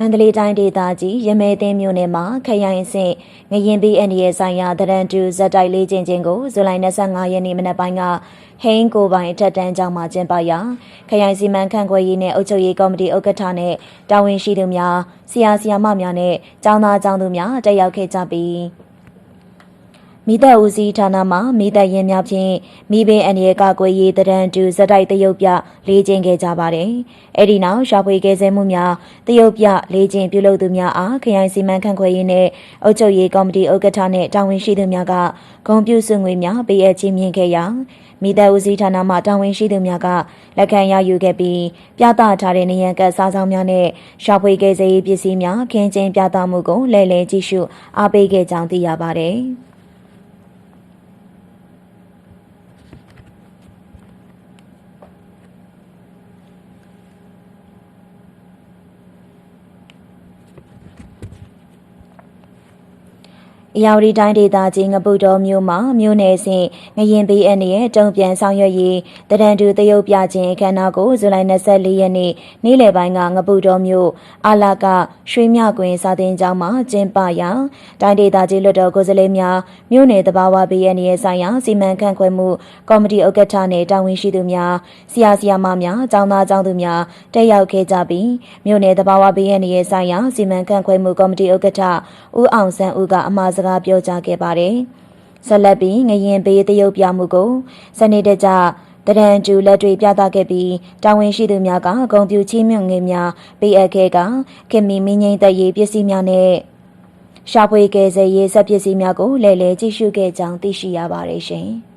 မန္တလေးတိုင်းဒေသကြီးရမဲသိမ်းမြို့နယ်မှာခရိုင်အဆင့်ငရင်ပေးအန်ဒီရဲ့ဆိုင်ရာတရန်တူဇက်တိုက်လေးချင်းချင်းကိုဇူလိုင်25ရက်နေ့မနက်ပိုင်းကဟိန်းကိုပိုင်ထက်တန်းကျောင်းမှာကျင်းပရာခရိုင်စီမံခန့်ခွဲရေးနဲ့အုပ်ချုပ်ရေးကော်မတီဥက္ကဋ္ဌနဲ့တာဝန်ရှိသူများဆရာမများနဲ့ကျောင်းသားကျောင်းသူများတက်ရောက်ခဲ့ကြပြီးမိသက်ဦးစီးဌာနမှမိသက်ရင်များဖြင့်မိဘအန်ရဲ့ကာကွယ်ရေးတရန်တူဇက်တိုက်တရုတ်ပြလေးချင်းခဲ့ကြပါတယ်။အဲ့ဒီနောက်ရှာဖွေကယ်ဆယ်မှုများတရုတ်ပြလေးချင်းပြုလုပ်သူများအားခရိုင်စီမံခန့်ခွဲရေးနဲ့အုပ်ချုပ်ရေးကော်မတီဥက္ကဋ္ဌနဲ့တာဝန်ရှိသူများကဂုဏ်ပြုဆုငွေများပေးအပ်ချီးမြှင့်ခဲ့ရာမိသက်ဦးစီးဌာနမှတာဝန်ရှိသူများကလက်ခံရယူခဲ့ပြီးပြသထားတဲ့နေရန်ကစားဆောင်များနဲ့ရှာဖွေကယ်ဆယ်ရေးပစ္စည်းများခင်းကျင်းပြသမှုကိုလဲလှယ်ကြည့်ရှုအားပေးခဲ့ကြောင်းသိရပါတယ်။ရာဝတီတိုင်းဒေသကြီးငပုတော်မြို့မှာမြို့နယ်စဉ်ငရင်ပေးအန်ရဲ့တုံ့ပြန်ဆောင်ရွက်ရေးတရန်တူတရုတ်ပြခြင်းအခမ်းအနားကိုဇူလိုင်24ရက်နေ့နေ့လယ်ပိုင်းကငပုတော်မြို့အာလာကရွှေမြကွင်းစာသင်ကျောင်းမှာကျင်းပရာတိုင်းဒေသကြီးလွှတ်တော်ကိုယ်စားလှယ်များမြို့နယ်တဘာဝပေးအန်ရဲ့ဆိုင်ရာစီမံခန့်ခွဲမှုကော်မတီဥက္ကဋ္ဌနဲ့တာဝန်ရှိသူများဆရာမများကျောင်းသားကျောင်းသူများတက်ရောက်ခဲ့ကြပြီးမြို့နယ်တဘာဝပေးအန်ရဲ့ဆိုင်ရာစီမံခန့်ခွဲမှုကော်မတီဥက္ကဋ္ဌဦးအောင်ဆန်းဦးကအမှာစကားပြောကြားခဲ့ပါတယ်။ဆက်လက်ပြီးငရင်ပေးတရုတ်ပြမှုကိုစနေတကျတရန်တူလက်တွေပြသခဲ့ပြီးတာဝန်ရှိသူများကဂုဏ်ပြုချီးမြှင့်ငွေများပေးအပ်ခဲ့ကခင်မီမင်းငိမ့်သက်ရေးပစ္စည်းများနဲ့ရှာဖွေကယ်ဆယ်ရေးစက်ပစ္စည်းများကိုလဲလှယ်ကြည့်ရှုခဲ့ကြောင်းသိရှိရပါတယ်ရှင်။